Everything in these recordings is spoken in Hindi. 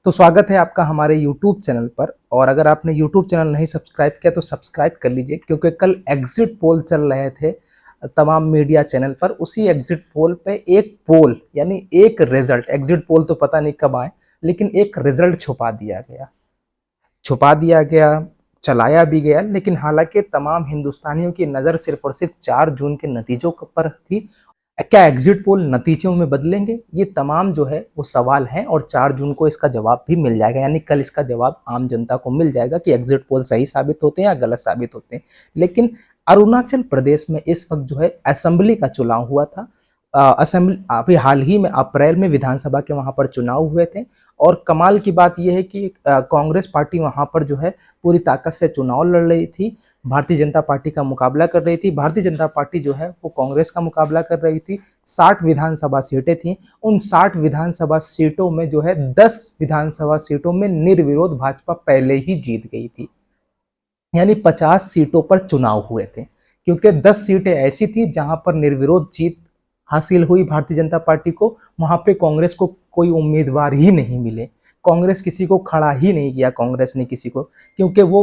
तो स्वागत है आपका हमारे YouTube चैनल पर। और अगर आपने YouTube चैनल नहीं सब्सक्राइब किया तो सब्सक्राइब कर लीजिए, क्योंकि कल एग्जिट पोल चल रहे थे तमाम मीडिया चैनल पर। उसी एग्जिट पोल पे एक पोल यानी एक रिजल्ट, एग्जिट पोल तो पता नहीं कब आए, लेकिन एक रिजल्ट छुपा दिया गया, चलाया भी गया। लेकिन हालांकि तमाम हिंदुस्तानियों की नज़र सिर्फ और सिर्फ 4 जून के नतीजों पर थी। क्या एग्जिट पोल नतीजों में बदलेंगे? ये तमाम जो है वो सवाल हैं, और 4 जून को इसका जवाब भी मिल जाएगा, यानी कल इसका जवाब आम जनता को मिल जाएगा कि एग्जिट पोल सही साबित होते हैं या गलत साबित होते हैं। लेकिन अरुणाचल प्रदेश में इस वक्त जो है असेंबली का चुनाव हुआ था। असेंबली अभी हाल ही में अप्रैल में विधानसभा के वहां पर चुनाव हुए थे। और कमाल की बात यह है कि कांग्रेस पार्टी वहां पर जो है पूरी ताकत से चुनाव लड़ रही थी, भारतीय जनता पार्टी का मुकाबला कर रही थी। भारतीय जनता पार्टी जो है वो कांग्रेस का मुकाबला कर रही थी। 60 विधानसभा सीटें थी। उन 60 विधानसभा सीटों में जो है 10 विधानसभा सीटों में निर्विरोध भाजपा पहले ही जीत गई थी, यानी 50 सीटों पर चुनाव हुए थे। क्योंकि 10 सीटें ऐसी थी जहां पर निर्विरोध जीत हासिल हुई भारतीय जनता पार्टी को, वहां पे कांग्रेस को कोई उम्मीदवार ही नहीं मिले। कांग्रेस किसी को खड़ा ही नहीं किया, कांग्रेस ने किसी को, क्योंकि वो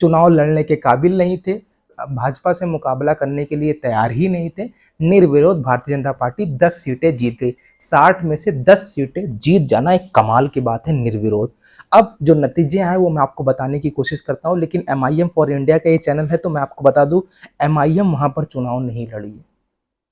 चुनाव लड़ने के काबिल नहीं थे, भाजपा से मुकाबला करने के लिए तैयार ही नहीं थे। निर्विरोध भारतीय जनता पार्टी 10 सीटें जीत गई। 60 में से 10 सीटें जीत जाना एक कमाल की बात है, निर्विरोध। अब जो नतीजे आए वो मैं आपको बताने की कोशिश करता हूं, लेकिन MIM फॉर इंडिया का ये चैनल है तो मैं आपको बता दूं, MIM वहां पर चुनाव नहीं लड़ी है।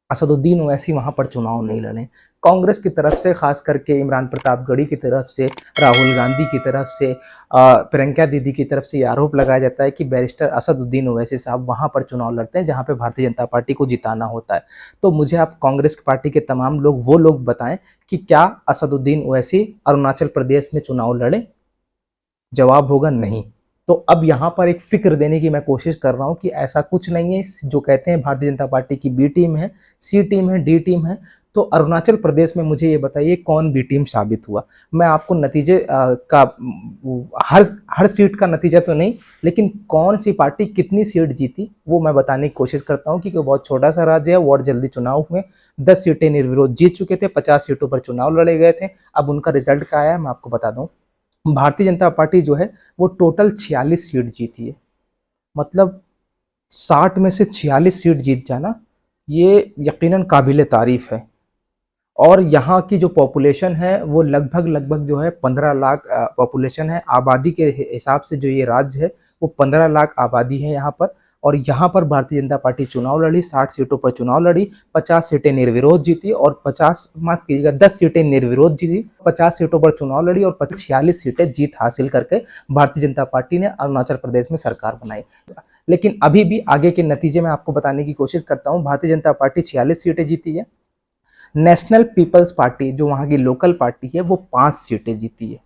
असदुद्दीन ओवैसी वहां पर चुनाव नहीं लड़े। कांग्रेस की तरफ से, खास करके इमरान प्रतापगढ़ी की तरफ से, राहुल गांधी की तरफ से, प्रियंका दीदी की तरफ से ये आरोप लगाया जाता है कि बैरिस्टर असदुद्दीन ओवैसी साहब वहां पर चुनाव लड़ते हैं जहां पे भारतीय जनता पार्टी को जिताना होता है। तो मुझे आप कांग्रेस पार्टी के तमाम लोग, वो लोग बताएं कि क्या असदुद्दीन ओवैसी अरुणाचल प्रदेश में चुनाव लड़े? जवाब होगा नहीं। तो अब यहाँ पर एक फिक्र देने की मैं कोशिश कर रहा हूँ कि ऐसा कुछ नहीं है। जो कहते हैं भारतीय जनता पार्टी की बी टीम है, सी टीम है, डी टीम है, तो अरुणाचल प्रदेश में मुझे ये बताइए कौन बी टीम साबित हुआ। मैं आपको नतीजे का हर सीट का नतीजा तो नहीं, लेकिन कौन सी पार्टी कितनी सीट जीती वो मैं बताने की कोशिश करता हूँ, क्योंकि बहुत छोटा सा राज्य है और जल्दी चुनाव हुए। 10 सीटें निर्विरोध जीत चुके थे, 50 सीटों पर चुनाव लड़े गए थे। अब उनका रिजल्ट क्या आया मैं आपको बता दूं। भारतीय जनता पार्टी जो है वो टोटल 46 सीट जीती है। मतलब 60 में से 46 सीट जीत जाना ये यकीनन काबिले तारीफ है। और यहाँ की जो पॉपुलेशन है वो लगभग जो है 15 लाख पॉपुलेशन है। आबादी के हिसाब से जो ये राज्य है वो 15 लाख आबादी है यहाँ पर। और यहाँ पर भारतीय जनता पार्टी चुनाव लड़ी, 60 सीटों पर चुनाव लड़ी, 50 सीटें निर्विरोध जीती और 50 माफ कीजिएगा 10 सीटें निर्विरोध जीती, 50 सीटों पर चुनाव लड़ी और 46 सीटें जीत हासिल करके भारतीय जनता पार्टी ने अरुणाचल प्रदेश में सरकार बनाई। लेकिन अभी भी आगे के नतीजे में आपको बताने की कोशिश करता हूँ। भारतीय जनता पार्टी 46 सीटें जीती है। नेशनल पीपल्स पार्टी जो वहां की लोकल पार्टी है वो 5 सीटें जीती है।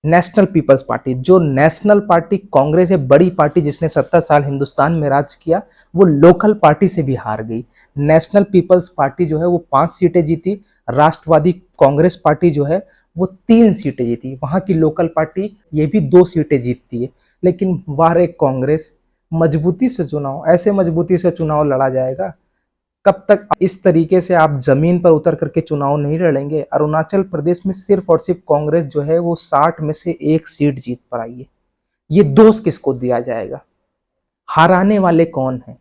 नेशनल पीपल्स पार्टी, जो नेशनल पार्टी कांग्रेस है, बड़ी पार्टी जिसने 70 साल हिंदुस्तान में राज किया, वो लोकल पार्टी से भी हार गई। नेशनल पीपल्स पार्टी जो है वो 5 सीटें जीती। राष्ट्रवादी कांग्रेस पार्टी जो है वो 3 सीटें जीती। वहां की लोकल पार्टी ये भी 2 सीटें जीतती है। लेकिन वाह कांग्रेस, मजबूती से चुनाव, ऐसे मजबूती से चुनाव लड़ा जाएगा? कब तक इस तरीके से आप जमीन पर उतर करके चुनाव नहीं लड़ेंगे? अरुणाचल प्रदेश में सिर्फ और सिर्फ कांग्रेस जो है वो 60 में से 1 सीट जीत पर आई है। ये दोष किसको दिया जाएगा? हराने वाले कौन हैं?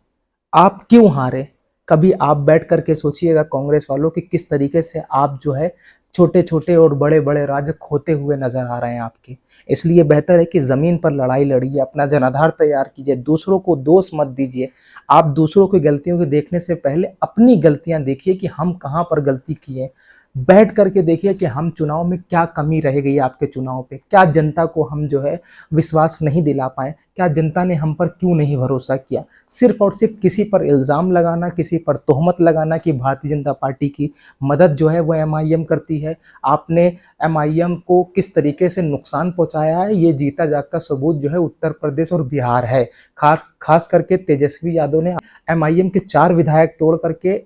आप क्यों हारे? कभी आप बैठ करके सोचिएगा कांग्रेस वालों कि किस तरीके से आप जो है छोटे छोटे और बड़े बड़े राज्य खोते हुए नजर आ रहे हैं आपके। इसलिए बेहतर है कि जमीन पर लड़ाई लड़िए, अपना जनाधार तैयार कीजिए, दूसरों को दोष मत दीजिए। आप दूसरों की गलतियों को देखने से पहले अपनी गलतियां देखिए कि हम कहां पर गलती किए। बैठ करके देखिए कि हम चुनाव में क्या कमी रह गई, आपके चुनाव पे क्या जनता को हम जो है विश्वास नहीं दिला पाए, क्या जनता ने हम पर क्यों नहीं भरोसा किया। सिर्फ और सिर्फ किसी पर इल्ज़ाम लगाना, किसी पर तोहमत लगाना कि भारतीय जनता पार्टी की मदद जो है वो MIM करती है, आपने MIM को किस तरीके से नुकसान पहुंचाया है, ये जीता जागता सबूत जो है उत्तर प्रदेश और बिहार है। खास करके तेजस्वी यादव ने MIM के 4 विधायक तोड़ करके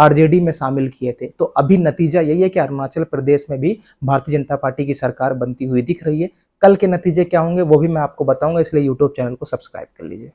RJD में शामिल किए थे। तो अभी नतीजा यही है कि अरुणाचल प्रदेश में भी भारतीय जनता पार्टी की सरकार बनती हुई दिख रही है। कल के नतीजे क्या होंगे वो भी मैं आपको बताऊंगा, इसलिए यूट्यूब चैनल को सब्सक्राइब कर लीजिए।